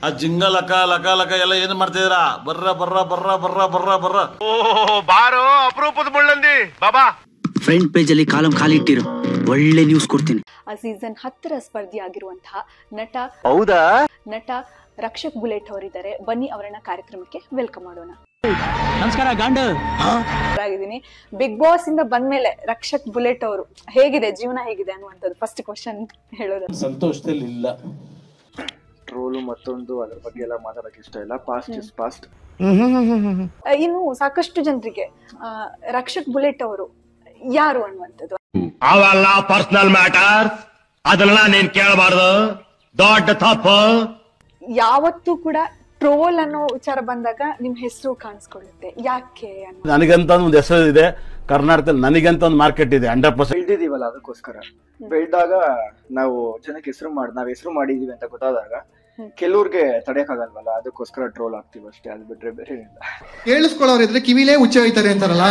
ಆ ಜಿಂಗ ಲಕ ಲಕ ಲಕ ಎಲ್ಲ ಏನ್ ಮಾಡ್ತಿದ್ದೀರಾ? ಬರ್ರ ಬರ್ರ ಬರ್ರ ಬರ್ರ ಬರ್ರ ಬರ್ರ. ಓ ಬಾರೋ ಅಪರೂಪದ ಮುಳ್ಳಂದಿ ಬಾಬಾ. ಫ್ರಂಟ್ ಪೇಜ್ ಅಲ್ಲಿ ಕಾಲಂ ಖಾಲಿ ಇಟ್ಟಿರು, ಒಳ್ಳೆ ನ್ಯೂಸ್ ಕೊಡ್ತೀನಿ. ಆ ಸೀಸನ್ 10 ಸ್ಪರ್ಧಿಯಾಗಿರುವಂತಹ ನಟ ರಕ್ಷಕ್ ಬುಲೆಟ್ ಅವರಿದ್ದಾರೆ. ಬನ್ನಿ ಅವರನ್ನ ಕಾರ್ಯಕ್ರಮಕ್ಕೆ ವೆಲ್ಕಮ್ ಮಾಡೋಣ. ನಮಸ್ಕಾರ ಗಾಂಡು. ಆಗಿದ್ದೀನಿ. ಬಿಗ್ ಬಾಸ್ ಇಂದ ಬಂದ್ಮೇಲೆ ರಕ್ಷಕ್ ಬುಲೆಟ್ ಅವರು ಹೇಗಿದೆ ಜೀವನ, ಹೇಗಿದೆ ಅನ್ನುವಂಥದ್ದು ಫಸ್ಟ್ ಕ್ವಶನ್ ಹೇಳೋದು. ಸಂತೋಷದಲ್ಲಿ ಇಲ್ಲ, ಟ್ರೋಲು ಮತ್ತೊಂದು ಅದ್ರ ಬಗ್ಗೆ ಎಲ್ಲ ಮಾತಾಡಕ್ಕೆ ಇಷ್ಟ ಇಲ್ಲ. Past is past. ಇನ್ನು ಸಾಕಷ್ಟು ಜನರಿಗೆ ರಕ್ಷಕ್ ಬುಲೆಟ್ ಅವರು ಯಾರು ಅನ್ನುವಂಥದ್ದು ಅವೆಲ್ಲ ಪರ್ಸನಲ್ ಮ್ಯಾಟರ್, ಅದನ್ನ ನೀನ್ ಕೇಳಬಾರ್ದು, ದೊಡ್ಡ ತಪ್ಪು. ಯಾವತ್ತೂ ಕೂಡ ಟ್ರೋಲ್ ಅನ್ನೋ ವಿಚಾರ ಬಂದಾಗ ನಿಮ್ ಹೆಸರು ಕಾಣಿಸ್ಕೊಳ್ಳುತ್ತೆ, ಯಾಕೆ? ನನಗಂತ ಒಂದು ಹೆಸರು ಇದೆ ಕರ್ನಾಟಕದಲ್ಲಿ, ನನಗಂತ ಒಂದು ಮಾರ್ಕೆಟ್ ಇದೆ. 100% ಬೆಳ್ದಿದೀವಲ್ಲ, ಅದಕ್ಕೋಸ್ಕರ ಬೆಳ್ದಾಗ ನಾವು ಜನಕ್ಕೆ ನಾವ್ ಹೆಸರು ಮಾಡಿದೀವಿ ಅಂತ ಗೊತ್ತಾದಾಗ ಕೆಲವ್ರಿಗೆ ತಡೆಯಕ್ಕಾಗಲ್ವಲ್ಲ, ಅದಕ್ಕೋಸ್ಕರ ಟ್ರೋಲ್ ಆಗ್ತೀವಿ ಅಷ್ಟೇ. ಅದು ಬಿಟ್ರೆ ಬೇರೆ ಏನಿಲ್ಲ. ಕೇಳಿಸ್ಕೊಳ್ಳೋರು ಇದ್ರೆ ಕಿವಿಲೇ ಹುಚ್ಚ ಹೋಯ್ತಾರೆ ಅಂತಾರಲ್ಲ.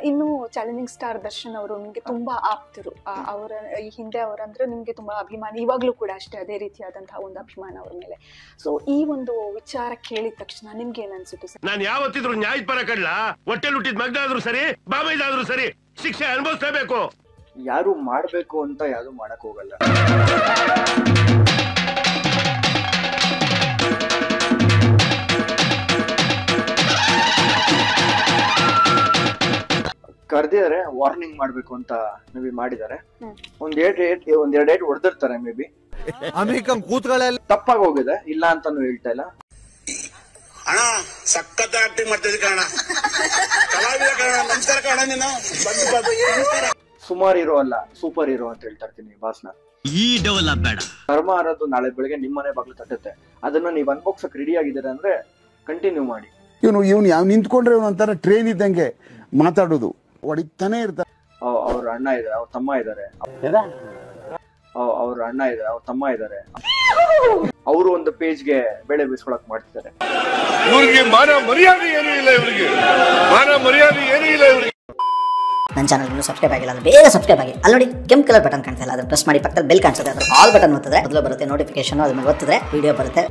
ಇನ್ನು ಚಾಲೆಂಜಿಂಗ್ ಸ್ಟಾರ್ ದರ್ಶನ್ ಅವರು ನಿಮ್ಗೆ ತುಂಬಾ ಆಪ್ತರು. ಅವರ ಈ ಹಿಂದೆ ಅವರಂದ್ರೆ ನಿಮ್ಗೆ ತುಂಬಾ ಅಭಿಮಾನ, ಇವಾಗ್ಲೂ ಕೂಡ ಅಷ್ಟೇ ಅದೇ ರೀತಿಯಾದಂತಹ ಒಂದು ಅಭಿಮಾನ ಅವ್ರ ಮೇಲೆ. ಸೊ ಈ ಒಂದು ವಿಚಾರ ಕೇಳಿದ ತಕ್ಷಣ ನಿಮ್ಗೆ ಏನ್ ಅನ್ಸುತ್ತೆ ಸರ್? ನಾನು ಯಾವತ್ತಿದ್ರು ನ್ಯಾಯದ ಪರ ಕಡ್ಲ, ಹೊಟ್ಟೆ ಹುಟ್ಟಿದ ಮಗ್ನಾದ್ರೂ ಸರಿ, ಬಾಬೈದಾದ್ರೂ ಸರಿ, ಶಿಕ್ಷೆ ಅನುಭವಿಸಬೇಕು. ಯಾರು ಮಾಡ್ಬೇಕು ಅಂತ ಯಾರು ಮಾಡಕ್ ಹೋಗಲ್ಲ. ಕರ್ದಿದ್ದಾರೆ, ವಾರ್ನಿಂಗ್ ಮಾಡ್ಬೇಕು ಅಂತ ಮೇ ಬಿ ಮಾಡಿದ್ದಾರೆ. ಒಂದೆರಡು ಏಟ್ ಹೊಡೆದಿರ್ತಾರೆ ಮೇ ಬಿ. ತಪ್ಪಾಗಿ ಹೋಗಿದೆ, ಇಲ್ಲ ಅಂತಾನು ಹೇಳ್ತಾ ಇಲ್ಲ. ಅಣ್ಣ ಸಖತ್ ಆಕ್ಟಿಂಗ್ ಮಾಡ್ತಿದ್ದೆ ಕಣ, ಕಲಾವಿದ ಕಣ, ನಮಸ್ಕಾರ ಕಣ. ನೀನು ಸುಮಾರು ಹೀರೋ ಅಲ್ಲ, ಸೂಪರ್ ಹೀರೋ ಅಂತ ಹೇಳ್ತಾ ಇರ್ತೀನಿ ಬಾಸ್ನ. ಈ ಡೆವಲಪ್ ಬೇಡ. ಕರ್ಮ ಅನ್ನೋದು ನಾಳೆ ಬೆಳಗ್ಗೆ ನಿಮ್ಮನೆ ಬಾಗ್ಲು ತಟ್ಟುತ್ತೆ. ಅದನ್ನ ನೀವು ಅನ್ಬೋಗ್ಸಕ್ ರೆಡಿ ಆಗಿದ್ದೀರಾ ಅಂದ್ರೆ ಕಂಟಿನ್ಯೂ ಮಾಡಿ. ಇವನು ಯಾವ ನಿಂತ್ಕೊಂಡ್ರೆ ಇವನು ಒಂಥರ ಟ್ರೈನ್ ಇದ್ದಂಗೆ ಮಾತಾಡೋದು, ಹೊಡಿತಾನೆ ಇರ್ತಾರೆ. ಅವ್ರ ಅಣ್ಣ ಇದಾರೆ, ಅವ್ರ ತಮ್ಮ ಇದಾರೆ, ಅವ್ರ ಅಣ್ಣ ಇದಾರೆ, ಅವ್ರ ತಮ್ಮ ಇದಾರೆ. ಅವರು ಒಂದು ಪೇಜ್ಗೆ ಬೆಳೆ ಬೀಸ್ಕೊಳಕ್ ಮಾಡ್ತಿದ್ದಾರೆ. ಇವ್ರಿಗೆ ಮಾನ ಮರ್ಯಾದೆ ಏನೂ ಇಲ್ಲ, ಇವ್ರಿಗೆ ಮಾನ ಮರ್ಯಾದೆ ಏನೂ ಇಲ್ಲ ಇವ್ರಿಗೆ. ನನ್ನ ಚಾನಲ್ ಇನ್ನೂ ಸಬ್ಸ್ಕ್ರೈಬ್ ಆಗಿಲ್ಲ ಅಂದ್ರೆ ಬೇಗ ಸಬ್ಸ್ಕ್ರೈಬ್ ಆಗಿ. ಅಲ್ಲಿ ನೋಡಿ ಕೆಂಪು ಕಲರ್ ಬಟನ್ ಕಾಣ್ತಾ ಇಲ್ಲ, ಅದನ್ನ ಪ್ರೆಸ್ ಮಾಡಿ. ಪಕ್ಕದಲ್ಲಿ ಬೆಲ್ ಕಾಣಿಸುತ್ತೆ, ಅದ್ರ ಆಲ್ ಬಟನ್ ಒತ್ತಿದ್ರೆ ಮೊದಲು ಬರುತ್ತೆ ನೋಟಿಫಿಕೇಶನ್, ಅದನ್ನ ಒತ್ತಿದ್ರೆ ವಿಡಿಯೋ ಬರುತ್ತೆ.